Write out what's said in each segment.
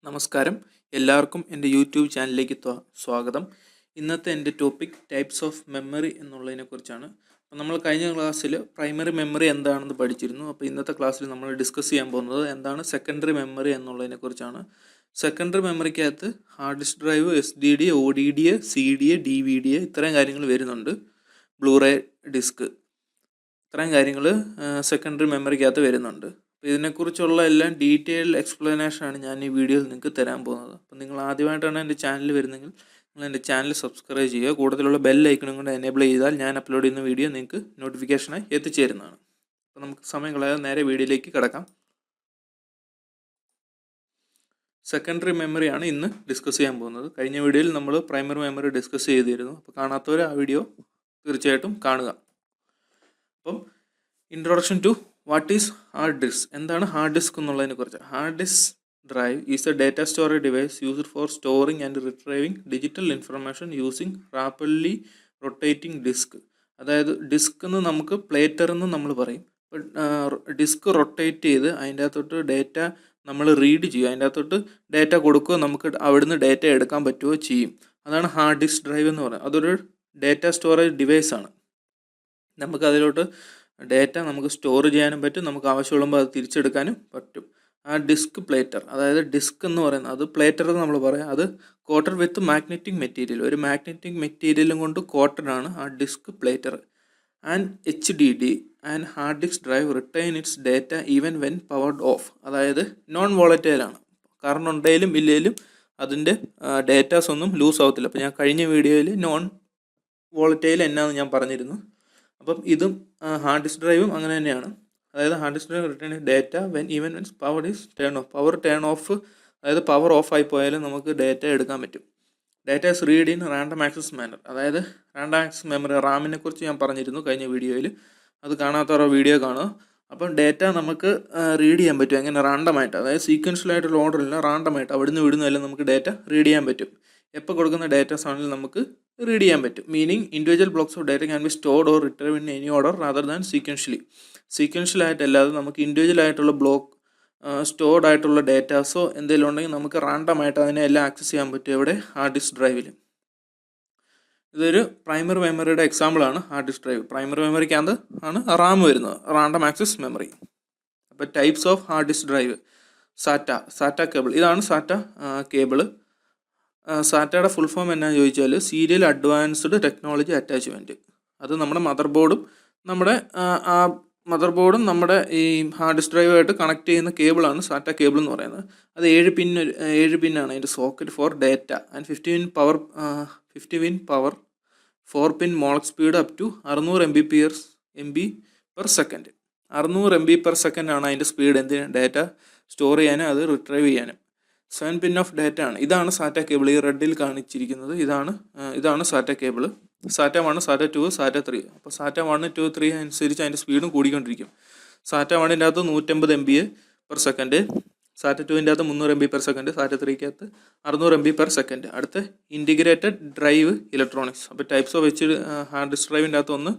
നമസ്കാരം, എല്ലാവർക്കും എൻ്റെ യൂട്യൂബ് ചാനലിലേക്ക് സ്വാഗതം. ഇന്നത്തെ എൻ്റെ ടോപ്പിക് ടൈപ്സ് ഓഫ് മെമ്മറി എന്നുള്ളതിനെ കുറിച്ചാണ്. അപ്പോൾ നമ്മൾ കഴിഞ്ഞ ക്ലാസ്സിൽ പ്രൈമറി മെമ്മറി എന്താണെന്ന് പഠിച്ചിരുന്നു. അപ്പോൾ ഇന്നത്തെ ക്ലാസ്സിൽ നമ്മൾ ഡിസ്കസ് ചെയ്യാൻ പോകുന്നത് എന്താണ് സെക്കൻഡറി മെമ്മറി എന്നുള്ളതിനെ കുറിച്ചാണ്. സെക്കൻഡറി മെമ്മറിക്കകത്ത് hard disk drive, SDD, ODD, CD, DVD ഇത്രയും കാര്യങ്ങൾ വരുന്നുണ്ട്. ബ്ലൂറേ ഡിസ്ക് ഇത്രയും കാര്യങ്ങൾ സെക്കൻഡറി മെമ്മറിക്കകത്ത് വരുന്നുണ്ട്. അപ്പോൾ ഇതിനെക്കുറിച്ചുള്ള എല്ലാം ഡീറ്റെയിൽഡ് എക്സ്പ്ലനേഷനാണ് ഞാൻ ഈ വീഡിയോയിൽ നിങ്ങൾക്ക് തരാൻ പോകുന്നത്. അപ്പോൾ നിങ്ങൾ ആദ്യമായിട്ടാണ് എൻ്റെ ചാനൽ വരുന്നതെങ്കിൽ നിങ്ങൾ എൻ്റെ ചാനൽ സബ്സ്ക്രൈബ് ചെയ്യുക. കൂടുതലുള്ള ബെൽ ഐക്കണും കൂടെ എനേബിൾ ചെയ്താൽ ഞാൻ അപ്ലോഡ് ചെയ്യുന്ന വീഡിയോ നിങ്ങൾക്ക് നോട്ടിഫിക്കേഷനായി എത്തിച്ചേരുന്നതാണ്. അപ്പോൾ നമുക്ക് സമയം കളയാതെ നേരെ വീഡിയോയിലേക്ക് കിടക്കാം. സെക്കൻഡറി മെമ്മറിയാണ് ഇന്ന് ഡിസ്കസ് ചെയ്യാൻ പോകുന്നത്. കഴിഞ്ഞ വീഡിയോയിൽ നമ്മൾ പ്രൈമറി മെമ്മറി ഡിസ്കസ് ചെയ്തിരുന്നു. അപ്പോൾ കാണാത്തവർ ആ വീഡിയോ തീർച്ചയായിട്ടും കാണുക. അപ്പം introduction to what is hard disk, എന്താണ് ഹാർഡ് ഡിസ്ക് എന്നുള്ളതിനെ കുറിച്ച്. Hard disk drive is a data storage device used for storing and retrieving digital information using rapidly rotating disk. അതായത് ഡിസ്ക് എന്ന് നമുക്ക് പ്ലേറ്റർ എന്ന് നമ്മൾ പറയും. ഡിസ്ക് റൊട്ടേറ്റ് ചെയ്ത് അതിൻ്റെ അകത്തോട്ട് ഡേറ്റ നമ്മൾ റീഡ് ചെയ്യും, അതിൻ്റെ അകത്തോട്ട് ഡേറ്റ കൊടുക്കുകയോ നമുക്ക് അവിടുന്ന് ഡേറ്റ എടുക്കാൻ പറ്റുകയോ ചെയ്യും. അതാണ് ഹാർഡ് ഡിസ്ക് ഡ്രൈവ് എന്ന് പറയുന്നത്. അതൊരു ഡേറ്റ സ്റ്റോറേജ് ഡിവൈസ് ആണ്. നമുക്ക് അതിലോട്ട് ഡേറ്റ നമുക്ക് സ്റ്റോർ ചെയ്യാനും പറ്റും, നമുക്ക് ആവശ്യമുള്ളപ്പോൾ അത് തിരിച്ചെടുക്കാനും പറ്റും. ആ ഡിസ്ക് പ്ലേറ്റർ, അതായത് ഡിസ്ക് എന്ന് പറയുന്നത് അത് പ്ലേറ്റർ എന്ന് നമ്മൾ പറയാം. അത് കോട്ടഡ് വിത്ത് മാഗ്നറ്റിക് മെറ്റീരിയൽ, ഒരു മാഗ്നറ്റിക് മെറ്റീരിയലും കൊണ്ട് കോട്ടഡ് ആണ് ആ disk platter. And HDD and hard disk drive retain its data even when powered off. അതായത് നോൺ വോളറ്റൈലാണ്, കാരണം ഉണ്ടെങ്കിലും ഇല്ലെങ്കിലും അതിൻ്റെ ഡേറ്റാസ് ഒന്നും ലൂസ് ആവത്തില്ല. അപ്പോൾ ഞാൻ കഴിഞ്ഞ വീഡിയോയിൽ നോൺ വോളറ്റൈൽ എന്നാന്ന് ഞാൻ പറഞ്ഞിരുന്നു. അപ്പം ഇതും ഹാർഡ് ഡിസ്ക് ഡ്രൈവും അങ്ങനെ തന്നെയാണ്. അതായത് hard disk drive return data when even when power is turn off. Turn off, അതായത് പവർ ഓഫ് ആയി പോയാലും നമുക്ക് ഡേറ്റ എടുക്കാൻ പറ്റും. Data is read in random access manner. അതായത് റാൻഡം ആക്സസ് മെമ്മറി, റാമിനെ കുറിച്ച് ഞാൻ പറഞ്ഞിരുന്നു കഴിഞ്ഞ വീഡിയോയിൽ. അത് കാണാത്തവരോ വീഡിയോ കാണുക. അപ്പം ഡേറ്റ നമുക്ക് റീഡ് ചെയ്യാൻ പറ്റും. എങ്ങനെ? റാൻഡമായിട്ട്, അതായത് സീക്വൻഷ്യലായിട്ടുള്ള ഓർഡറില്ല, റാൻഡമായിട്ട് അവിടുന്ന് വിടുന്നതെല്ലാം നമുക്ക് ഡേറ്റ റീഡ് ചെയ്യാൻ പറ്റും. എപ്പോൾ കൊടുക്കുന്ന ഡേറ്റാസ് ആണെങ്കിലും നമുക്ക് റീഡ് ചെയ്യാൻ പറ്റും. Meaning individual blocks of data can be stored or retrieve in any order rather than sequentially. സീക്വൻഷ്യലായിട്ടല്ലാതെ നമുക്ക് ഇൻഡിവിജ്വൽ ആയിട്ടുള്ള ബ്ലോക്ക് സ്റ്റോർഡ് ആയിട്ടുള്ള ഡേറ്റാസോ എന്തെങ്കിലും ഉണ്ടെങ്കിൽ നമുക്ക് റാൻഡമായിട്ട് അതിനെ എല്ലാം ആക്സസ് ചെയ്യാൻ പറ്റും. എവിടെ? ഹാർഡ് ഡിസ്ക് ഡ്രൈവിൽ. ഇതൊരു പ്രൈമറി മെമ്മറിയുടെ എക്സാമ്പിളാണ് ഹാർഡ് ഡിസ്ക് ഡ്രൈവ്. പ്രൈമറി മെമ്മറിക്കകത്ത് ആണ് റാം വരുന്നത്, റാൻഡം ആക്സസ് മെമ്മറി. അപ്പോൾ types of hard disk drive. SATA cable, ഇതാണ് സാറ്റ കേബിള്. സാറ്റയുടെ ഫുൾ ഫോം എന്നാന്ന് ചോദിച്ചാൽ സീരിയൽ അഡ്വാൻസ്ഡ് ടെക്നോളജി അറ്റാച്ച്മെൻറ്റ്. അത് നമ്മുടെ മദർ ബോർഡും നമ്മുടെ ഈ ഹാർഡ് ഡിസ്ക് ഡ്രൈവായിട്ട് കണക്ട് ചെയ്യുന്ന കേബിളാണ് സാറ്റ കേബിൾ എന്ന് പറയുന്നത്. അത് 7 പിന്നാണ് അതിൻ്റെ socket for data and 50 pin power 4 pin Molex speed up to 600 MB per second. 600 MB per second ആണ് അതിൻ്റെ സ്പീഡ്. എന്തിന്? ഡേറ്റ സ്റ്റോർ ചെയ്യാനും അത് റിട്രൈവ് ചെയ്യാനും. 7 പിൻ ഓഫ് ഡേറ്റ ആണ്. ഇതാണ് സാറ്റ കേബിൾ. ഈ റെഡിൽ കാണിച്ചിരിക്കുന്നത് ഇതാണ് സാറ്റ കേബിൾ. സാറ്റ 1, സാറ്റ 2, സാറ്റ 3. അപ്പോൾ സാറ്റ 1, 2, 3 അനുസരിച്ച് അതിൻ്റെ സ്പീഡും കൂടിക്കൊണ്ടിരിക്കും. സാറ്റ 1ൻ്റെ അകത്ത് 150 MB പെർ സെക്കൻഡ്, സാറ്റ 2ൻ്റെ അകത്ത് 300 MB per second, സാറ്റ 3ക്കകത്ത് 600 MB per second. അടുത്ത് ഇൻറ്റിഗ്രേറ്റഡ് ഡ്രൈവ് ഇലക്ട്രോണിക്സ്. അപ്പോൾ ടൈപ്സ് ഓഫ് ഹാർഡ് ഡിസ്ക് ഡ്രൈവിൻ്റെ അകത്ത് ഒന്ന്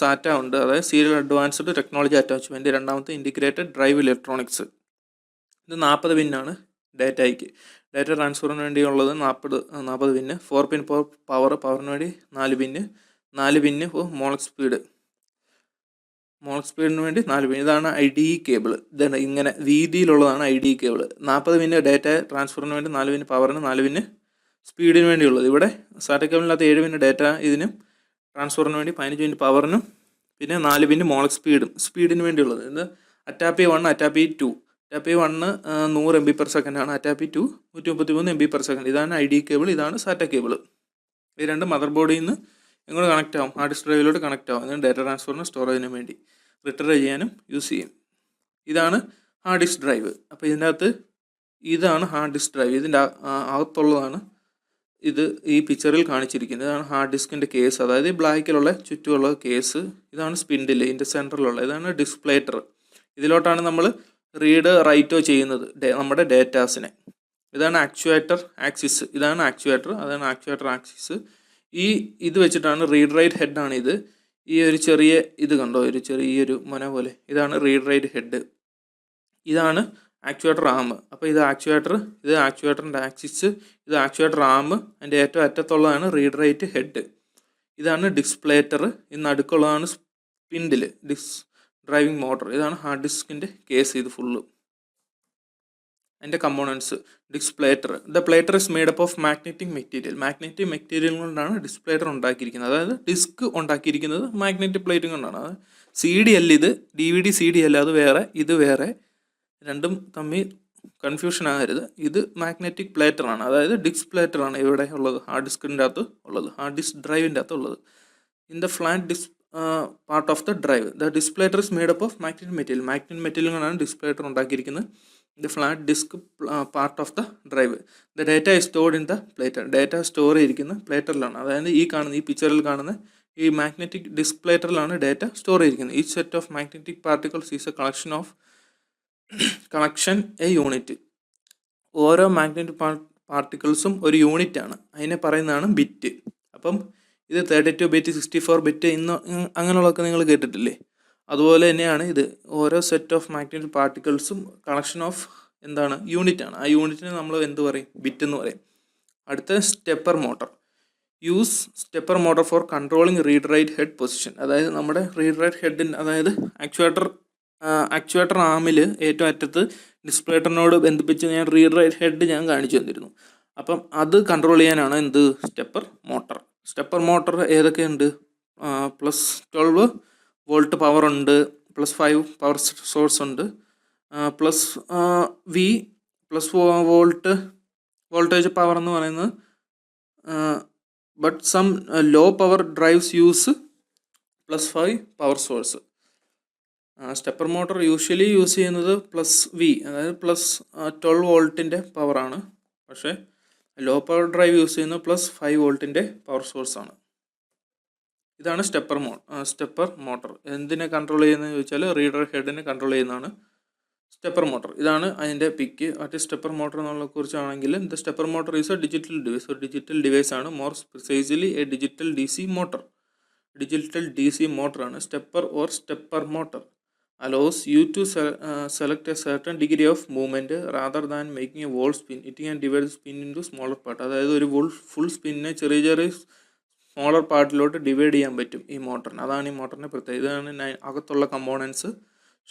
സാറ്റ ഉണ്ട്, അതായത് സീരിയൽ അഡ്വാൻസ്ഡ് ടെക്നോളജി അറ്റാച്ച്മെൻറ്റ്. രണ്ടാമത്തെ ഇൻറ്റിഗ്രേറ്റഡ് ഡ്രൈവ് ഇലക്ട്രോണിക്സ്. ഇത് 40 പിന്നാണ് ഡേറ്റയ്ക്ക്. ഡേറ്റ ട്രാൻസ്ഫറിന് വേണ്ടിയുള്ളത് 40 പിന്ന്. 4 പിൻ പവറിന് വേണ്ടി 4 പിന്ന് മോളക് സ്പീഡിന് വേണ്ടി 4 പിൻ. ഇതാണ് IDE കേബിൾ. ഇതാണ് ഇങ്ങനെ വീതിയിലുള്ളതാണ് IDE കേബിൾ. 40 പിന്ന് ഡേറ്റ ട്രാൻസ്ഫറിന് വേണ്ടി, 4 പിന്ന് പവറിന്, 4 പിന്ന് സ്പീഡിന് വേണ്ടിയുള്ളത്. ഇവിടെ സാറ്റ കേബിളിനകത്ത് 7 പിന്ന് ഡേറ്റ ഇതിനും ട്രാൻസ്ഫറിന് വേണ്ടി, 15 പിന്ന് പവറിനും, പിന്നെ 4 പിന്ന് മോളക് സ്പീഡിന് വേണ്ടിയുള്ളത്. ഇത് അറ്റാപ്പി 1, അറ്റാപ്പി 2. അറ്റാപ്പി 1 100 MB പെർ സെക്കൻഡ് ആണ്, അറ്റാപ്പി 2 133 MB പെർ സെക്കൻഡ്. ഇതാണ് IDE കേബിൾ, ഇതാണ് സാറ്റ കേബിൾ. ഈ രണ്ട് മദർ ബോർഡിൽ നിന്ന് ഇങ്ങോട്ട് കണക്റ്റ് ആവും, ഹാർഡ് ഡിസ്ക് ഡ്രൈവിലോട്ട് കണക്റ്റ് ആവും. അതിന് ഡേറ്റ ട്രാൻസ്ഫറിനും സ്റ്റോറേജിനും വേണ്ടി റിട്രീവ് ചെയ്യാനും യൂസ് ചെയ്യും. ഇതാണ് ഹാർഡ് ഡിസ്ക് ഡ്രൈവ്. അപ്പോൾ ഇതിൻ്റെ അകത്ത് ഇതാണ് ഹാർഡ് ഡിസ്ക് ഡ്രൈവ്. ഇതിൻ്റെ അകത്തുള്ളതാണ് ഇത് ഈ പിക്ചറിൽ കാണിച്ചിരിക്കുന്നത്. ഇതാണ് ഹാർഡ് ഡിസ്കിൻ്റെ കേസ്, അതായത് ഈ ബ്ലാക്കിലുള്ള ചുറ്റുമുള്ള കേസ്. ഇതാണ് സ്പിൻഡിൽ, ഇതിൻ്റെ സെൻറ്ററിലുള്ള ഇതാണ് ഡിസ്പ്ലേറ്റർ. ഇതിലോട്ടാണ് നമ്മൾ റീഡ് റൈറ്റോ ചെയ്യുന്നത് നമ്മുടെ ഡേറ്റാസിനെ. ഇതാണ് ആക്ച്വേറ്റർ ആക്സിസ്, ഇതാണ് ആക്ച്വേറ്റർ, അതാണ് ആക്ച്വേറ്റർ ആക്സിസ്. ഇത് വെച്ചിട്ടാണ് റീഡ് റൈറ്റ് ഹെഡാണ് ഇത്. ഈ ഒരു ചെറിയ ഇത് കണ്ടോ, ഒരു ചെറിയൊരു മൊന പോലെ, ഇതാണ് റീഡ് റൈറ്റ് ഹെഡ്. ഇതാണ് ആക്ച്വേറ്റർ ആം. അപ്പോൾ ഇത് ആക്ച്വേറ്ററിൻ്റെ ആക്സിസ്, ഇത് ആക്ച്വേറ്റർ ആം, അതിൻ്റെ ഏറ്റവും അറ്റത്തുള്ളതാണ് റീഡ് റൈറ്റ് ഹെഡ്. ഇതാണ് ഡിസ്പ്ലേറ്റർ, ഇന്ന് നടുക്കുള്ളതാണ് സ്പിൻഡിൽ ഡ്രൈവിംഗ് മോട്ടർ. ഇതാണ് ഹാർഡ് ഡിസ്കിൻ്റെ കേസ്. ഇത് ഫുള്ള് അതിൻ്റെ components. The platter, the platter is made up of magnetic material കൊണ്ടാണ് ഡിസ്പ്ലേറ്റർ ഉണ്ടാക്കിയിരിക്കുന്നത്. അതായത് ഡിസ്ക് ഉണ്ടാക്കിയിരിക്കുന്നത് മാഗ്നറ്റിക് പ്ലേറ്റും കൊണ്ടാണ്. അത് CD അല്ല, ഇത് DVD CD അല്ല, അത് വേറെ, ഇത് വേറെ, രണ്ടും തമ്മിൽ കൺഫ്യൂഷൻ ആകരുത്. ഇത് മാഗ്നറ്റിക് പ്ലേറ്ററാണ്, അതായത് ഡിസ്പ്ലേറ്ററാണ് ഇവിടെ ഉള്ളത്, ഹാർഡ് ഡിസ്കിൻ്റെ അകത്ത് ഉള്ളത്, ഹാർഡ് ഡിസ്ക് ഡ്രൈവിൻ്റെ അകത്ത് ഉള്ളത്. In the flat part of the drive the disk platter is made up of magnetic material കൊണ്ടാണ് ഡിസ്പ്ലേറ്റർ ഉണ്ടാക്കിയിരിക്കുന്നത്. The flat disk part of the drive. The data is stored in the platter. Data store ചെയ്തിരിക്കുന്ന പ്ലേറ്ററിലാണ്. അതായത് ഈ പിക്ചറിൽ കാണുന്ന ഈ magnetic disk പ്ലേറ്ററിലാണ് ഡേറ്റ സ്റ്റോർ ചെയ്തിരിക്കുന്നത്. Each set of magnetic particles is a unit. ഓരോ മാഗ്നറ്റിക് പാർട്ടിക്കിൾസും ഒരു യൂണിറ്റ് ആണ്, അതിനെ പറയുന്നതാണ് ബിറ്റ്. അപ്പം ഇത് 32 ബിറ്റ്, 64 ബിറ്റ്, ഇന്ന് അങ്ങനെയുള്ളതൊക്കെ നിങ്ങൾ കേട്ടിട്ടില്ലേ? അതുപോലെ തന്നെയാണ് ഇത്. ഓരോ സെറ്റ് ഓഫ് മാഗ്നറ്റിക് പാർട്ടിക്കിൾസും കളക്ഷൻ ഓഫ് യൂണിറ്റ് ആണ്. ആ യൂണിറ്റിന് നമ്മൾ എന്ത് പറയും? ബിറ്റ് എന്ന് പറയും. അടുത്ത stepper motor. Use stepper motor for controlling read write head position. അതായത് നമ്മുടെ റീഡ് റൈറ്റ് ഹെഡിന്, അതായത് ആക്ച്വേറ്റർ ആമിൽ ഏറ്റവും അറ്റത്ത് ഡിസ്പ്ലേറ്ററിനോട് ബന്ധിപ്പിച്ച് ഞാൻ റീഡ് റൈറ്റ് ഹെഡ് ഞാൻ കാണിച്ചു തന്നിരുന്നു. അപ്പം അത് കൺട്രോൾ ചെയ്യാനാണ് സ്റ്റെപ്പർ മോട്ടർ. സ്റ്റെപ്പർ മോട്ടർ ഏതൊക്കെയുണ്ട്? +12 വോൾട്ട് പവർ ഉണ്ട്, +5 പവർ സോഴ്സ് ഉണ്ട്, V വോൾട്ടേജ് പവർ എന്ന് പറയുന്നത്. But some low power drives use +5 power source. Stepper motor usually use ചെയ്യുന്നത് +V, അതായത് +12 വോൾട്ടിൻ്റെ പവറാണ്. പക്ഷേ ലോ പവർ ഡ്രൈവ് യൂസ് ചെയ്യുന്നത് +5 വോൾട്ടിൻ്റെ പവർ സോഴ്സാണ്. ഇതാണ് സ്റ്റെപ്പർ മോട്ടർ. എന്തിനെ കൺട്രോൾ ചെയ്യുന്നതെന്ന് ചോദിച്ചാൽ റീഡർ ഹെഡിനെ കൺട്രോൾ ചെയ്യുന്നതാണ് സ്റ്റെപ്പർ മോട്ടർ. ഇതാണ് അതിൻ്റെ പിക്ക്. മറ്റേ സ്റ്റെപ്പർ മോട്ടർ എന്നുള്ള കുറിച്ചാണെങ്കിൽ the stepper motor is a digital device. ഒരു ഡിജിറ്റൽ ഡിവൈസ് ആണ്. More precisely a digital DC മോട്ടറാണ്. Stepper motor allows you to select a certain degree of movement rather than making a whole spin. It can divide the spin into smaller part. അതായത് ഒരു full സ്പിന്നെ ചെറിയ smaller പാർട്ടിലോട്ട് divide ചെയ്യാൻ പറ്റും ഈ മോട്ടറിന്. അതാണ് ഈ മോട്ടറിൻ്റെ പ്രത്യേകത. ഇതാണ് അകത്തുള്ള components.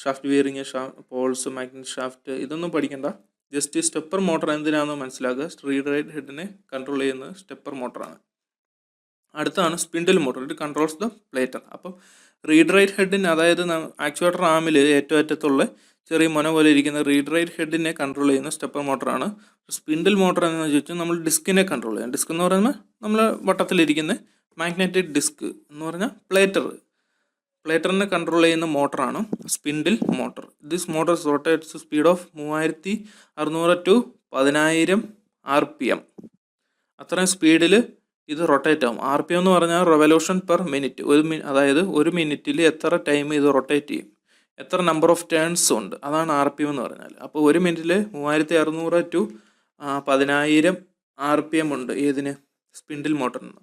Shaft bearing, poles, magnet shaft, ഇതൊന്നും പഠിക്കണ്ട. ജസ്റ്റ് സ്റ്റെപ്പർ മോട്ടർ എന്തിനാണെന്ന് മനസ്സിലാക്കുക. റീഡ് റൈറ്റ് ഹെഡിനെ കൺട്രോൾ ചെയ്യുന്നത് സ്റ്റെപ്പർ മോട്ടറാണ്. അടുത്താണ് spindle motor. It controls the platter. അപ്പം റീഡ് റൈറ്റ് ഹെഡിന്, അതായത് ആക്ച്വേറ്റർ ആമിൽ ഏറ്റവും അറ്റത്തുള്ള ചെറിയ മൊന പോലെ ഇരിക്കുന്ന റീഡ് റൈറ്റ് ഹെഡിനെ കൺട്രോൾ ചെയ്യുന്ന സ്റ്റെപ്പർ മോട്ടറാണ്. സ്പിൻഡിൽ മോട്ടർ എന്ന് ചോദിച്ചാൽ നമ്മൾ ഡിസ്കിനെ കൺട്രോൾ ചെയ്യാം. ഡിസ്ക് എന്ന് പറയുമ്പോൾ നമ്മൾ വട്ടത്തിലിരിക്കുന്ന മാഗ്നറ്റിക് ഡിസ്ക് എന്ന് പറഞ്ഞാൽ പ്ലേറ്ററിനെ കൺട്രോൾ ചെയ്യുന്ന മോട്ടറാണ് spindle motor. This motor rotates speed of 3600 to 10000 RPM. അത്രയും സ്പീഡിൽ ഇത് റൊട്ടേറ്റ് ആവും. RPM എന്ന് പറഞ്ഞാൽ റെവല്യൂഷൻ പെർ മിനിറ്റ്. അതായത് ഒരു മിനിറ്റിൽ എത്ര ടൈം ഇത് റൊട്ടേറ്റ് ചെയ്യും, എത്ര നമ്പർ ഓഫ് ടേൺസ് ഉണ്ട്, അതാണ് RPM എന്ന് പറഞ്ഞാൽ. അപ്പോൾ ഒരു മിനിറ്റിൽ 3600 to 10000 RPM ഉണ്ട് ഏതിന്? സ്പിൻഡിൽ മോട്ടറിന്.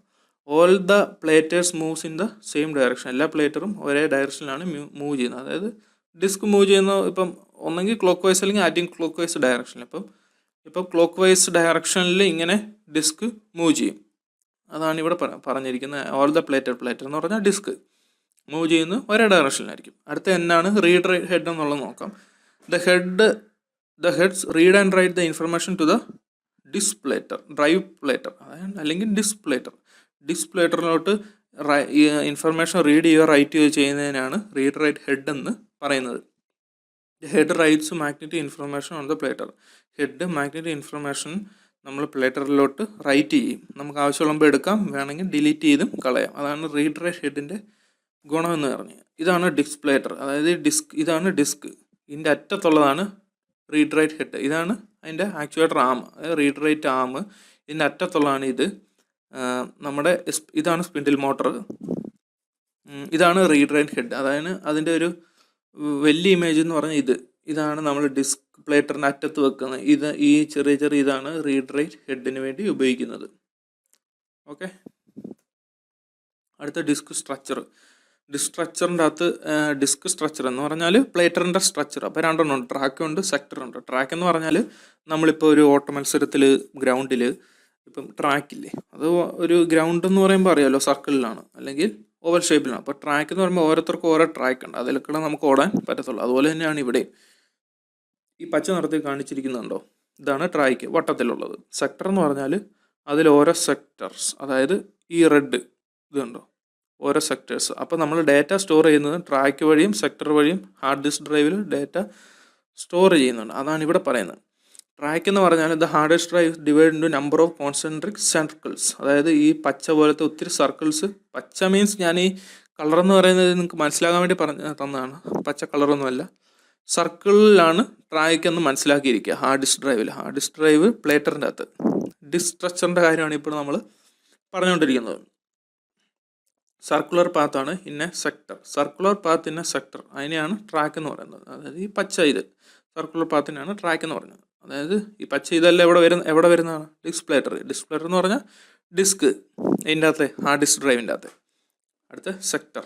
All the platters moves in the same direction. എല്ലാ പ്ലേറ്ററും ഒരേ ഡയറക്ഷനിലാണ് മൂവ് ചെയ്യുന്നത്. അതായത് ഡിസ്ക് മൂവ് ചെയ്യുന്ന ഇപ്പം ഒന്നെങ്കിൽ ക്ലോക്ക് വൈസ് അല്ലെങ്കിൽ ആൻറ്റി ക്ലോക്ക് വൈസ് ഡയറക്ഷനിൽ. ഇപ്പം ക്ലോക്ക് വൈസ് ഡയറക്ഷനിൽ ഇങ്ങനെ ഡിസ്ക് മൂവ് ചെയ്യും. അതാണ് ഇവിടെ പറഞ്ഞിരിക്കുന്നത്. ഓൾ ദ പ്ലേറ്റർ എന്ന് പറഞ്ഞാൽ ഡിസ്ക് മൂവ് ചെയ്യുന്നത് ഒരേ ഡയറക്ഷനിലായിരിക്കും. അടുത്ത എന്നാണ് റീഡ് ഹെഡ് എന്നുള്ളത് നോക്കാം. The heads read and write the information to the drive platter, അതായത് അല്ലെങ്കിൽ ഡിസ്പ്ലേറ്ററിലോട്ട് ഇൻഫർമേഷൻ റീഡ് ചെയ്യുകയോ റൈറ്റ് ചെയ്യുകയോ ചെയ്യുന്നതിനാണ് റീഡ് റൈറ്റ് ഹെഡ് എന്ന് പറയുന്നത്. Head writes magnetic information on the platter. Head magnetic information നമ്മൾ പ്ലേറ്ററിലോട്ട് റൈറ്റ് ചെയ്യും. നമുക്ക് ആവശ്യമുള്ളപ്പോൾ എടുക്കാം, വേണമെങ്കിൽ ഡിലീറ്റ് ചെയ്തും കളയാം. അതാണ് റീഡ് റൈറ്റ് ഹെഡിൻ്റെ ഗുണമെന്ന് പറഞ്ഞത്. ഇതാണ് ഡിസ്പ്ലേറ്റർ, അതായത് ഇതാണ് ഡിസ്ക്. ഇതിൻ്റെ അറ്റത്തുള്ളതാണ് റീഡ് റൈറ്റ് ഹെഡ്. ഇതാണ് അതിൻ്റെ ആക്ച്വേറ്റർ ആം, അതായത് റീഡ് റൈറ്റ് ആം. ഇതിൻ്റെ അറ്റത്തുള്ളതാണ് ഇത്. ഇതാണ് സ്പിൻഡിൽ മോട്ടർ. ഇതാണ് റീഡ് റൈറ്റ് ഹെഡ്. അതായത് അതിൻ്റെ ഒരു വലിയ ഇമേജ് എന്ന് പറഞ്ഞാൽ ഇതാണ് നമ്മൾ ഡിസ്ക് പ്ലേറ്ററിൻ്റെ അറ്റത്ത് വെക്കുന്നത്. ഈ ചെറിയ ഇതാണ് റീഡ് റൈറ്റ് ഹെഡിന് വേണ്ടി ഉപയോഗിക്കുന്നത്. ഓക്കെ, അടുത്ത ഡിസ്ക് സ്ട്രക്ചർ. ഡിസ്ക് സ്ട്രക്ചറിൻ്റെ അകത്ത് ഡിസ്ക് സ്ട്രക്ചർ എന്ന് പറഞ്ഞാൽ പ്ലേറ്ററിൻ്റെ സ്ട്രക്ചർ. അപ്പോൾ രണ്ടെണ്ണം ഉണ്ട്, ട്രാക്കുണ്ട് സെക്ടറുണ്ട്. ട്രാക്ക് എന്ന് പറഞ്ഞാൽ നമ്മളിപ്പോൾ ഒരു ഓട്ട മത്സരത്തിൽ ഗ്രൗണ്ടിൽ ഇപ്പം ട്രാക്കില്ലേ, അത് ഒരു ഗ്രൗണ്ട് എന്ന് പറയുമ്പോൾ അറിയാമല്ലോ സർക്കിളിലാണ് അല്ലെങ്കിൽ ഓവൽ ഷേപ്പിലാണ്. അപ്പോൾ ട്രാക്ക് എന്ന് പറയുമ്പോൾ ഓരോരുത്തർക്കും ഓരോ ട്രാക്ക് ഉണ്ട്, അതിലൊക്കെ നമുക്ക് ഓടാൻ പറ്റത്തുള്ളൂ. അതുപോലെ തന്നെയാണ് ഇവിടെ ഈ പച്ച നിറത്തിൽ കാണിച്ചിരിക്കുന്നുണ്ടോ, ഇതാണ് ട്രാക്ക് വട്ടത്തിലുള്ളത്. സെക്ടർ എന്ന് പറഞ്ഞാൽ അതിൽ ഓരോ സെക്ടർസ്, അതായത് ഈ റെഡ് ഇതുണ്ടോ ഓരോ സെക്ടേഴ്സ്. അപ്പോൾ നമ്മൾ ഡാറ്റ സ്റ്റോർ ചെയ്യുന്നത് ട്രാക്ക് വഴിയും സെക്ടർ വഴിയും ഹാർഡ് ഡിസ്ക് ഡ്രൈവിൽ ഡാറ്റ സ്റ്റോർ ചെയ്യുന്നുണ്ട്. അതാണ് ഇവിടെ പറയുന്നത്. ട്രാക്ക് എന്ന് പറഞ്ഞാൽ the hard disk drive divide into number of concentric circles. അതായത് ഈ പച്ച പോലത്തെ ഒത്തിരി സർക്കിൾസ്, പച്ച മീൻസ് ഞാൻ ഈ കളർ എന്ന് പറയുന്നത് നിങ്ങൾക്ക് മനസ്സിലാകാൻ വേണ്ടി തന്നതാണ്, പച്ച കളറൊന്നുമല്ല, സർക്കിളിലാണ് ട്രാക്ക് എന്ന് മനസ്സിലാക്കിയിരിക്കുക. ഹാർഡ് ഡിസ്ക് ഡ്രൈവിൽ, ഹാർഡ് ഡിസ്ക് ഡ്രൈവ് പ്ലേറ്ററിൻ്റെ അകത്ത് ഡിസ്ക് സ്ട്രക്ചറിൻ്റെ കാര്യമാണ് ഇപ്പോൾ നമ്മൾ പറഞ്ഞുകൊണ്ടിരിക്കുന്നത്. സർക്കുലർ പാത്താണ് ഇന്ന സെക്ടർ, സർക്കുലർ പാത്ത് ഇന്ന സെക്ടർ, അതിനെയാണ് ട്രാക്ക് എന്ന് പറയുന്നത്. അതായത് ഈ പച്ച ഇത് സർക്കുലർ പാത്തിനാണ് ട്രാക്ക് എന്ന് പറയുന്നത്. അതായത് ഈ പച്ച ഇതെല്ലാം എവിടെ വരുന്നതാണ് ഡിസ്പ്ലേറ്റർ. ഡിസ്പ്ലേറ്റർ എന്ന് പറഞ്ഞാൽ ഡിസ്ക് ഇതിൻ്റെ അകത്തെ ഹാർഡ് ഡിസ്ക് ഡ്രൈവിൻ്റെ അകത്ത്. അടുത്ത സെക്ടർ.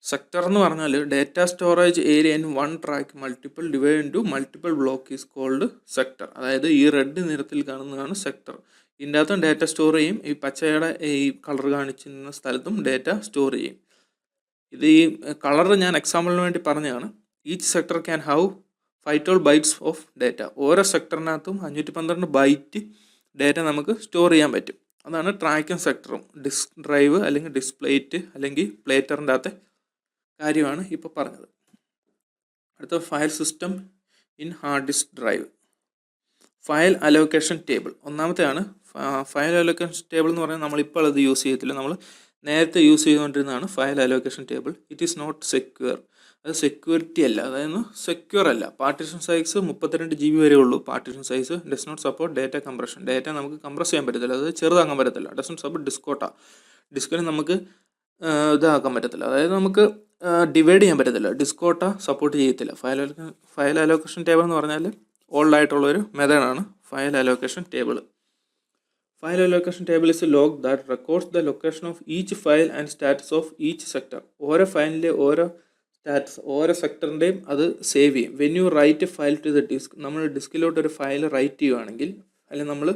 സെക്ടർ എന്ന് പറഞ്ഞാൽ data storage area in one track multiple divide into multiple block is called sector. അതായത് ഈ റെഡ് നിറത്തിൽ കാണുന്നതാണ് സെക്ടർ. ഇതിൻ്റെ അകത്തും ഡേറ്റ സ്റ്റോർ ചെയ്യും, ഈ പച്ചയുടെ ഈ കളർ കാണിച്ചിരുന്ന സ്ഥലത്തും ഡേറ്റ സ്റ്റോർ ചെയ്യും. ഇത് ഈ കളർ ഞാൻ എക്സാമ്പിളിന് വേണ്ടി പറഞ്ഞതാണ്. Each sector can have 512 bytes of data. ഓരോ സെക്ടറിനകത്തും 512 ബൈറ്റ് ഡേറ്റ നമുക്ക് സ്റ്റോർ ചെയ്യാൻ പറ്റും. അതാണ് ട്രാക്കും സെക്ടറും. ഡിസ്ക് ഡ്രൈവ് അല്ലെങ്കിൽ ഡിസ്പ്ലേറ്റ് അല്ലെങ്കിൽ പ്ലേറ്ററിൻ്റെ അകത്തെ കാര്യമാണ് ഇപ്പോൾ പറഞ്ഞത്. അടുത്ത file system in hard disk drive. File allocation table ഒന്നാമത്തെയാണ്. ഫയൽ അലോക്കേഷൻ ടേബിൾ എന്ന് പറഞ്ഞാൽ നമ്മളിപ്പോൾ അത് യൂസ് ചെയ്യത്തില്ല, നമ്മൾ നേരത്തെ യൂസ് ചെയ്തുകൊണ്ടിരുന്നതാണ് file allocation table. It is not secure. അത് സെക്യൂരിറ്റി അല്ല, അതായത് സെക്യൂർ അല്ല. പാർട്ടീഷൻ സൈസ് 32 GB വരെ ഉള്ളൂ. Partition size does not support data compression. Data നമുക്ക് കംപ്രസ് ചെയ്യാൻ പറ്റത്തില്ല, അത് ചെറുതാക്കാൻ പറ്റത്തില്ല. Does not support disk quota. ഡിസ്കിന് നമുക്ക് ഇതാക്കാൻ പറ്റത്തില്ല, അതായത് നമുക്ക് ഡിവൈഡ് ചെയ്യാൻ പറ്റത്തില്ല. ഡിസ്കോട്ട സപ്പോർട്ട് ചെയ്യത്തില്ല. ഫയൽ അലോക്കേഷൻ ടേബിൾ എന്ന് പറഞ്ഞാൽ ഓൾഡ് ആയിട്ടുള്ളൊരു മെത്തേഡാണ് file allocation table. File allocation table is a log that records the location of each file and status of each sector. ഓരോ ഫയലിൻ്റെ ഓരോ സ്റ്റാറ്റസ്, ഓരോ സെക്ടറിൻ്റെയും അത് സേവ് ചെയ്യും. When you write a file to the disk, നമ്മൾ ഡിസ്കിലോട്ട് ഒരു file right ചെയ്യുവാണെങ്കിൽ അല്ലെങ്കിൽ നമ്മൾ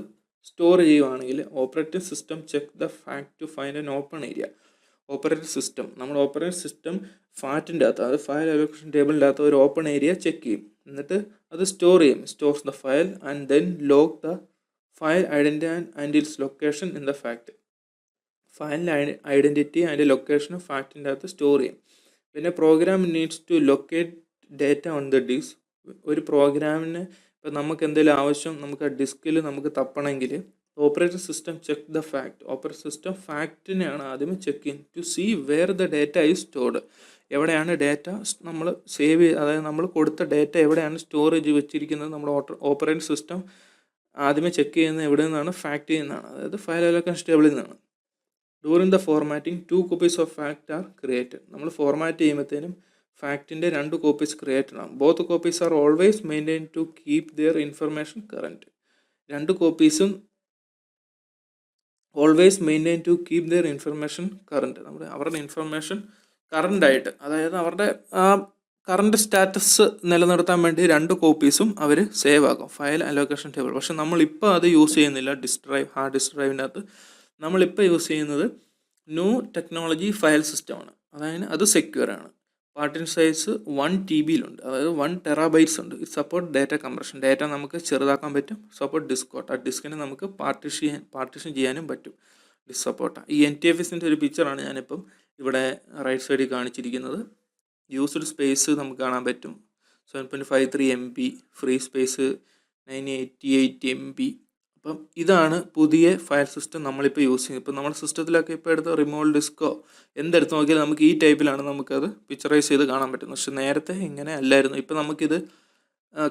സ്റ്റോർ ചെയ്യുവാണെങ്കിൽ operating system check the fact to find an open area. Operating system, നമ്മൾ ഓപ്പറേറ്റിംഗ് സിസ്റ്റം ഫാറ്റിൻ്റെ അകത്ത്, അത് ഫയൽ അലോക്കേഷൻ ടേബിളിൻ്റെ അകത്ത് ഒരു ഓപ്പൺ ഏരിയ ചെക്ക് ചെയ്യും. എന്നിട്ട് അത് സ്റ്റോർ ചെയ്യും. Stores the file and then log the file identity and its location in the FAT. ഫയലിൻ്റെ ഐഡൻറ്റിറ്റി അതിൻ്റെ ലൊക്കേഷനും ഫാക്റ്റിൻ്റെ അകത്ത് സ്റ്റോർ ചെയ്യും. പിന്നെ program needs to locate data on the disk. ഒരു പ്രോഗ്രാമിന് ഇപ്പം നമുക്ക് എന്തെങ്കിലും ആവശ്യം നമുക്ക് ആ ഡിസ്കിൽ നമുക്ക് തപ്പണമെങ്കിൽ operating system check the FAT. Operating system ഫാക്റ്റിനെയാണ് ആദ്യമേ ചെക്ക് ചെയ്യും to see where the data is stored. എവിടെയാണ് ഡേറ്റ നമ്മൾ സേവ് ചെയ്ത്, അതായത് നമ്മൾ കൊടുത്ത ഡേറ്റ എവിടെയാണ് സ്റ്റോർ ചെയ്ത് വെച്ചിരിക്കുന്നത്. നമ്മുടെ ഓപ്പറേറ്റിംഗ് സിസ്റ്റം ആദ്യമേ ചെക്ക് ചെയ്യുന്നത് എവിടെ നിന്നാണ്, ഫാക്റ്റിൽ നിന്നാണ്, അതായത് ഫയൽ അലോക്കേഷൻ ടേബിളിൽ നിന്നാണ്. During the formatting 2 copies of FAT are created. നമ്മൾ ഫോർമാറ്റ് ചെയ്യുമ്പോഴത്തേനും ഫാക്റ്റിൻ്റെ 2 copies ക്രിയേറ്റഡ് ആണ്. Both copies are always maintain to keep their information current. 2 കോപ്പീസും always maintain to keep their information current. നമ്മുടെ അവരുടെ ഇൻഫർമേഷൻ കറൻ്റായിട്ട്, അതായത് അവരുടെ ആ കറണ്ട് സ്റ്റാറ്റസ് നിലനിർത്താൻ വേണ്ടി 2 കോപ്പീസും അവർ സേവ് ആക്കും ഫയൽ അലോക്കേഷൻ ടേബിൾ. പക്ഷെ നമ്മളിപ്പോൾ അത് യൂസ് ചെയ്യുന്നില്ല. ഡിസ്ക് ഡ്രൈവ്, ഹാർഡ് ഡിസ്ക് ഡ്രൈവിൻ്റെ അകത്ത് നമ്മളിപ്പോൾ യൂസ് ചെയ്യുന്നത് ന്യൂ ടെക്നോളജി ഫയൽ സിസ്റ്റമാണ്. അതായത് അത് സെക്യൂർ ആണ്. പാർട്ടീഷൻ സൈസ് 1 TB അതായത് 1 TB ഉണ്ട്. ഇത് സപ്പോർട്ട് ഡേറ്റ കംപ്രഷൻ. ഡേറ്റ നമുക്ക് ചെറുതാക്കാൻ പറ്റും. സപ്പോർട്ട് ഡിസ്കോട്ട. ഡിസ്കിനെ നമുക്ക് പാർട്ടീഷൻ ചെയ്യാനും പറ്റും. ഡിസ്ക് സപ്പോർട്ട. ഈ NTFSൻ്റെ ഒരു പിക്ചറാണ് ഞാനിപ്പം ഇവിടെ റൈറ്റ് സൈഡിൽ കാണിച്ചിരിക്കുന്നത്. യൂസ്ഡ് സ്പേസ് നമുക്ക് കാണാൻ പറ്റും 7.53 MB, ഫ്രീ സ്പേസ് 988 MB. അപ്പം ഇതാണ് പുതിയ ഫയൽ സിസ്റ്റം നമ്മളിപ്പോൾ യൂസ് ചെയ്യുന്നത്. ഇപ്പം നമ്മുടെ സിസ്റ്റത്തിലൊക്കെ ഇപ്പോൾ എടുത്ത് റിമോട്ട് ഡിസ്കോ എന്തെടുത്ത് നോക്കിയാൽ നമുക്ക് ഈ ടൈപ്പിലാണ് നമുക്കത് പിക്ചറൈസ് ചെയ്ത് കാണാൻ പറ്റുന്നത്. പക്ഷെ നേരത്തെ ഇങ്ങനെ അല്ലായിരുന്നു. ഇപ്പം നമുക്കിത്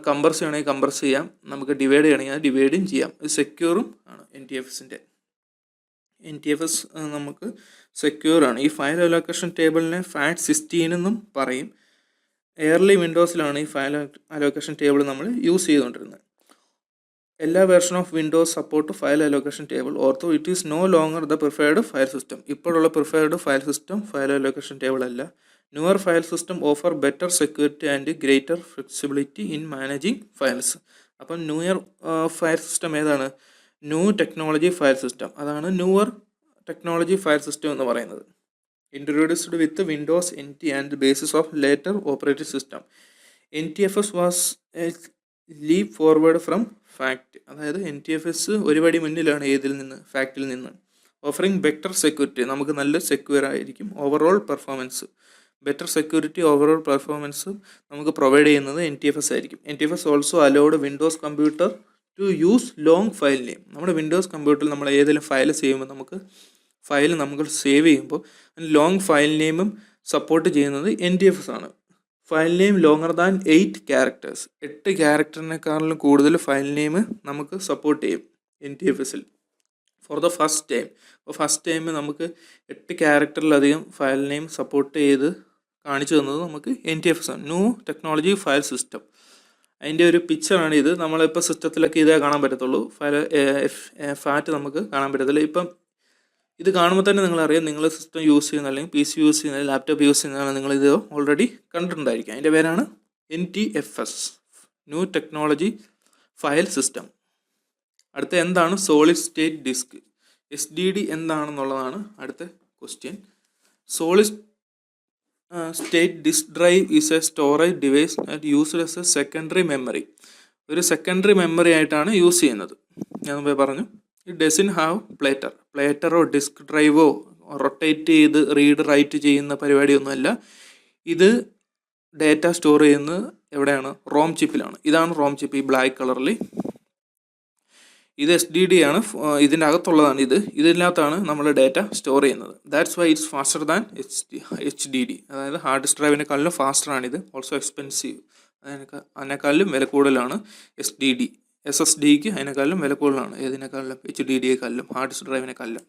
കംപ്രസ് ചെയ്യണമെങ്കിൽ കംപ്രസ് ചെയ്യാം, നമുക്ക് ഡിവൈഡ് ചെയ്യണമെങ്കിൽ അത് ഡിവൈഡും ചെയ്യാം. ഇത് സെക്യൂറും ആണ്. NTFS നമുക്ക് സെക്യൂർ ആണ്. ഈ ഫയൽ അലോക്കേഷൻ ടേബിളിനെ FAT16 എന്നും പറയും. എയർലി വിൻഡോസിലാണ് ഈ ഫയൽ അലോക്കേഷൻ ടേബിൾ നമ്മൾ യൂസ് ചെയ്തുകൊണ്ടിരുന്നത്. എല്ലാ version of Windows support file allocation table, although it is no longer the preferred file system. ഇപ്പോഴുള്ള preferred file system file allocation table അല്ല. Newer file system offer better security and greater flexibility in managing files. അപ്പം newer file system ഏതാണ്? New technology file system. അതാണ് newer technology file system എന്ന് പറയുന്നത്. Introduced with Windows NT and basis of later operating system. NTFS was A leap forward from fact. അതായത് NTFS ഒരു പടി മുന്നിലാണ് ഏതിൽ നിന്ന്? ഫാക്റ്റിൽ നിന്ന്. ഓഫറിങ് ബെറ്റർ സെക്യൂരിറ്റി, നമുക്ക് നല്ല സെക്യൂർ ആയിരിക്കും. Overall performance, better security overall performance നമുക്ക് പ്രൊവൈഡ് ചെയ്യുന്നത് NTFS ആയിരിക്കും. NTFS also allowed Windows computer to use long file name. നമ്മുടെ വിൻഡോസ് കമ്പ്യൂട്ടറിൽ നമ്മൾ ഏതെങ്കിലും ഫയൽ ചെയ്യുമ്പോൾ നമുക്ക് ഫയൽ നമ്മൾ സേവ് ചെയ്യുമ്പോൾ ലോങ് ഫയൽ നെയിമും സപ്പോർട്ട് ചെയ്യുന്നത് NTFS ആണ്. File name longer than 8 characters, 8 ക്യാരക്ടറിനേക്കാളും കൂടുതൽ ഫയൽ നെയിം നമുക്ക് സപ്പോർട്ട് ചെയ്യും NTFSൽ ഫോർ ദ ഫസ്റ്റ് ടൈം. അപ്പോൾ ഫസ്റ്റ് ടൈം നമുക്ക് 8 ക്യാരക്ടറിലധികം ഫയൽ നെയിം സപ്പോർട്ട് ചെയ്ത് കാണിച്ചു തന്നത് നമുക്ക് NTFS ആണ്, ന്യൂ ടെക്നോളജി ഫയൽ സിസ്റ്റം. അതിൻ്റെ ഒരു പിക്ചറാണ് ഇത്. നമ്മളിപ്പോൾ സിസ്റ്റത്തിലൊക്കെ ഇതേ കാണാൻ പറ്റത്തുള്ളൂ, ഫയൽ ഫാറ്റ് നമുക്ക് കാണാൻ പറ്റത്തില്ല. ഇപ്പം ഇത് കാണുമ്പോൾ തന്നെ നിങ്ങളറിയാം, നിങ്ങൾ സിസ്റ്റം യൂസ് ചെയ്യുന്ന അല്ലെങ്കിൽ PC യൂസ് ചെയ്യുന്ന ലാപ്ടോപ്പ് യൂസ് ചെയ്യുന്നതാണ്, നിങ്ങളിത് ഓൾറെഡി കണ്ടിട്ടുണ്ടായിരിക്കും. അതിൻ്റെ പേരാണ് NTFS, new technology file system. അടുത്ത എന്താണ് സോളിഡ് സ്റ്റേറ്റ് ഡിസ്ക്? SSD എന്താണെന്നുള്ളതാണ് അടുത്ത question. Solid state disk drive is a storage device that used as a secondary memory. ഒരു സെക്കൻഡറി മെമ്മറി ആയിട്ടാണ് യൂസ് ചെയ്യുന്നത്. ഞാൻ മുമ്പേ പറഞ്ഞു, ഇറ്റ് ഡസൻ ഹാവ് പ്ലേറ്ററോ ഡിസ്ക് ഡ്രൈവോ റൊട്ടേറ്റ് ചെയ്ത് റീഡ് റൈറ്റ് ചെയ്യുന്ന പരിപാടിയൊന്നുമല്ല. ഇത് ഡേറ്റ സ്റ്റോർ ചെയ്യുന്നത് എവിടെയാണ്? റോം ചിപ്പിലാണ്. ഇതാണ് റോം ചിപ്പ്, ഈ ബ്ലാക്ക് കളറിൽ. ഇത് SSD ആണ്, ഇതിൻ്റെ അകത്തുള്ളതാണ് ഇത്. ഇതിനകത്താണ് നമ്മൾ ഡേറ്റ സ്റ്റോർ ചെയ്യുന്നത്. That's why it's faster than HDD. അതായത് ഹാർഡ് ഡിസ്ക് ഡ്രൈവിനെക്കാളും ഫാസ്റ്ററാണിത്. ഓൾസോ എക്സ്പെൻസീവ്, അതിനേക്കാളും വില കൂടുതലാണ് SSDക്ക് അതിനേക്കാളും വില കൂടുതലാണ്. ഏതിനേക്കാളും? HDDയെക്കാളും, ഹാർഡ് ഡിസ്ക് ഡ്രൈവിനെക്കാളും.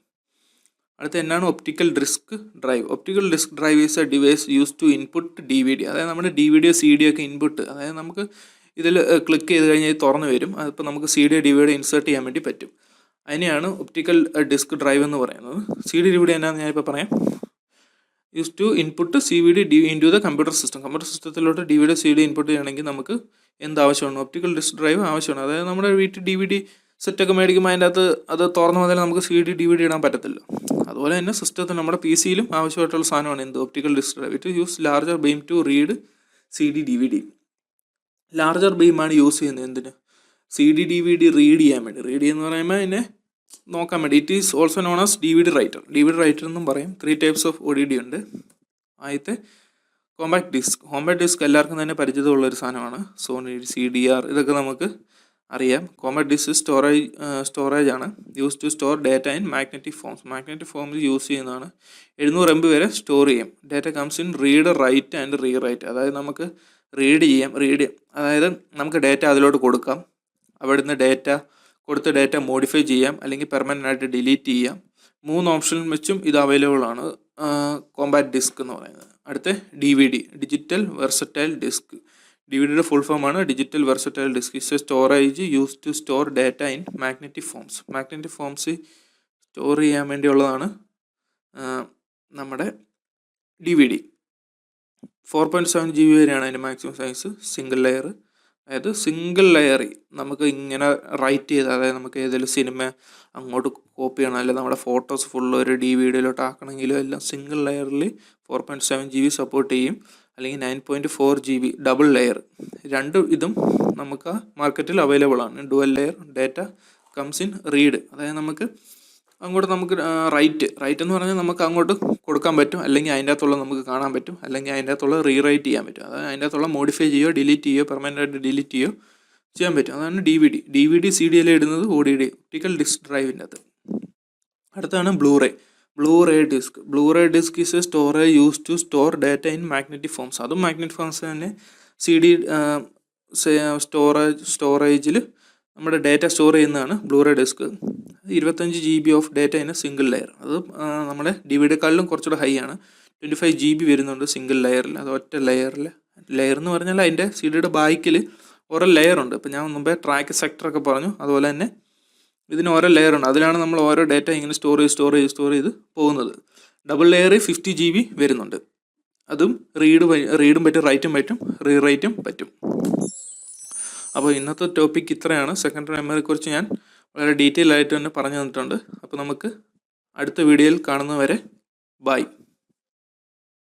അടുത്ത എന്നാണ് optical disk drive. Optical disk drive is a device use to input DVD. അതായത് നമ്മുടെ DVD CD ഒക്കെ ഇൻപുട്ട്, അതായത് നമുക്ക് ഇതിൽ ക്ലിക്ക് ചെയ്ത് കഴിഞ്ഞാൽ ഇത് തുറന്നു വരും. അതിപ്പോൾ നമുക്ക് CD DVD ഇൻസേർട്ട് ചെയ്യാൻ വേണ്ടി പറ്റും. അതിനെയാണ് ഒപ്റ്റിക്കൽ ഡിസ്ക് ഡ്രൈവ് എന്ന് പറയുന്നത്. CD DVD എന്നാന്ന് ഞാനിപ്പോൾ പറയാം. Use to input CVD into the computer system. Computer സിസ്റ്റത്തിലോട്ട് DVD CD ഇൻപുട്ട് ചെയ്യണമെങ്കിൽ നമുക്ക് എന്താവശ്യമാണ്? ഒപ്റ്റിക്കൽ ഡിസ്ക് ഡ്രൈവ് ആവശ്യമാണ്. അതായത് നമ്മുടെ വീട്ടിൽ DVD സെറ്റൊക്കെ മേടിക്കുമ്പോൾ അതിൻ്റെ അകത്ത് അത് തുറന്നു മുതൽ നമുക്ക് CD DVD ഇടാൻ പറ്റത്തില്ല. അതുപോലെ തന്നെ സിസ്റ്റത്തിൽ നമ്മുടെ PCയിലും ആവശ്യമായിട്ടുള്ള സാധനമാണ് എന്ത്? Optical disk drive. It use larger beam to read CD DVD. Larger ബീമാണ് യൂസ് ചെയ്യുന്നത് എന്തിന്? CD DVD റീഡ് ചെയ്യാൻ വേണ്ടി. റീഡ് എന്ന് പറയുമ്പോൾ അതിനെ നോക്കാൻ വേണ്ടി. It is also known as DVD writer. DVD writer എന്നും പറയും. 3 ടൈപ്സ് ഓഫ് ODD ഉണ്ട്. ആദ്യത്തെ കോമ്പാക്ട് ഡിസ്ക്. കോമ്പാക്ട് ഡിസ്ക് എല്ലാവർക്കും തന്നെ പരിചിതമുള്ളൊരു സാധനമാണ്. സോണി CDR ഇതൊക്കെ നമുക്ക് അറിയാം. കോമ്പാക്ട് ഡിസ്ക് സ്റ്റോറേജ് ആണ്. Use to store data in magnetic forms. Magnetic forms use ചെയ്യുന്നതാണ്. 700 MB വരെ സ്റ്റോർ ചെയ്യും. Data comes in read write and rewrite. അതായത് നമുക്ക് റീഡ് ചെയ്യാം, അതായത് നമുക്ക് ഡേറ്റ അതിലോട്ട് കൊടുക്കാം. അവിടുന്ന് കൊടുത്ത ഡേറ്റ മോഡിഫൈ ചെയ്യാം, അല്ലെങ്കിൽ പെർമനൻ്റ് ആയിട്ട് ഡിലീറ്റ് ചെയ്യാം. 3 ഓപ്ഷൻ വെച്ചും ഇത് അവൈലബിൾ ആണ് കോമ്പാക്ട് ഡിസ്ക് എന്ന് പറയുന്നത്. അടുത്ത DVD, ഡിജിറ്റൽ വെർസറ്റൈൽ ഡിസ്ക്. DVDയുടെ ഫുൾ ഫോമാണ് digital versatile disk. Is a storage use to store data in magnetic forms. Magnetic forms store ചെയ്യാൻ വേണ്ടിയുള്ളതാണ് നമ്മുടെ DVD. 4.7 GB വരെയാണ് അതിൻ്റെ മാക്സിമം സൈസ്. സിംഗിൾ ലെയർ, അതായത് സിംഗിൾ ലെയറിൽ നമുക്ക് ഇങ്ങനെ റൈറ്റ് ചെയ്ത്, അതായത് നമുക്ക് ഏതെങ്കിലും സിനിമ അങ്ങോട്ട് കോപ്പി ചെയ്യണം, അല്ലെങ്കിൽ നമ്മുടെ ഫോട്ടോസ് ഫുള്ള് ഒരു DVDയിലോട്ട് ആക്കണമെങ്കിലും എല്ലാം സിംഗിൾ ലെയറിൽ 4.7 GB സപ്പോർട്ട് ചെയ്യും. അല്ലെങ്കിൽ 9.4 GB ഡബിൾ ലെയർ. ഇതും നമുക്ക് മാർക്കറ്റിൽ അവൈലബിൾ ആണ്. Dual layer data comes in read. അതായത് നമുക്ക് റൈറ്റ് എന്ന് പറഞ്ഞാൽ നമുക്ക് അങ്ങോട്ട് കൊടുക്കാൻ പറ്റും, അല്ലെങ്കിൽ അതിൻ്റെ അകത്തുള്ള നമുക്ക് കാണാൻ പറ്റും, അല്ലെങ്കിൽ അതിൻ്റെ അകത്തുള്ള റീറൈറ്റ് ചെയ്യാൻ പറ്റും. അതായത് അതിൻ്റെ അകത്തുള്ള മോഡിഫൈ ചെയ്യുകയോ ഡിലീറ്റ് ചെയ്യുകയോ പെർമനൻ്റ് ആയിട്ട് ഡിലീറ്റ് ചെയ്യുകയോ ചെയ്യാൻ പറ്റും. അതാണ് DVD CD എല്ലാം ഇടുന്നത് ODD, ഒപ്റ്റിക്കൽ ഡിസ്ക് ഡ്രൈവിൻ്റെ അകത്ത്. അടുത്താണ് Blu ray disk is a storage use to store data in magnetic forms. അതും മാഗ്നറ്റിക് ഫോംസ് തന്നെ. CD സ്റ്റോറേജിൽ നമ്മുടെ ഡേറ്റ സ്റ്റോർ ചെയ്യുന്നതാണ് Blu ray disk. 25 GB of data in single layer. അത് നമ്മുടെ DVDയെക്കാളിലും കുറച്ചുകൂടെ ഹൈ ആണ്. 25 GB വരുന്നുണ്ട് സിംഗിൾ ലെയറിൽ. അത് ഒറ്റ ലെയർ എന്ന് പറഞ്ഞാൽ അതിൻ്റെ CDയുടെ ബാക്കിൽ ഓരോ ലെയർ ഉണ്ട്. ഇപ്പോൾ ഞാൻ മുമ്പേ ട്രാക്ക് സെക്ടറൊക്കെ പറഞ്ഞു, അതുപോലെ തന്നെ ഇതിന് ഓരോ ലെയർ ഉണ്ട്. അതിലാണ് നമ്മൾ ഓരോ ഡേറ്റ ഇങ്ങനെ സ്റ്റോർ ചെയ്ത് പോകുന്നത്. ഡബിൾ ലെയർ 50 GB വരുന്നുണ്ട്. അതും റീഡും പറ്റും, റൈറ്റും പറ്റും, റീറൈറ്റും പറ്റും. അപ്പോൾ ഇന്നത്തെ ടോപ്പിക് ഇത്രയാണ്. സെക്കൻഡറി മെമ്മറിയെക്കുറിച്ച് ഞാൻ വളരെ ഡീറ്റെയിൽ ആയിട്ട് തന്നെ പറഞ്ഞു തന്നിട്ടുണ്ട്. അപ്പോൾ നമുക്ക് അടുത്ത വീഡിയോയിൽ കാണുന്നവരെ ബൈ.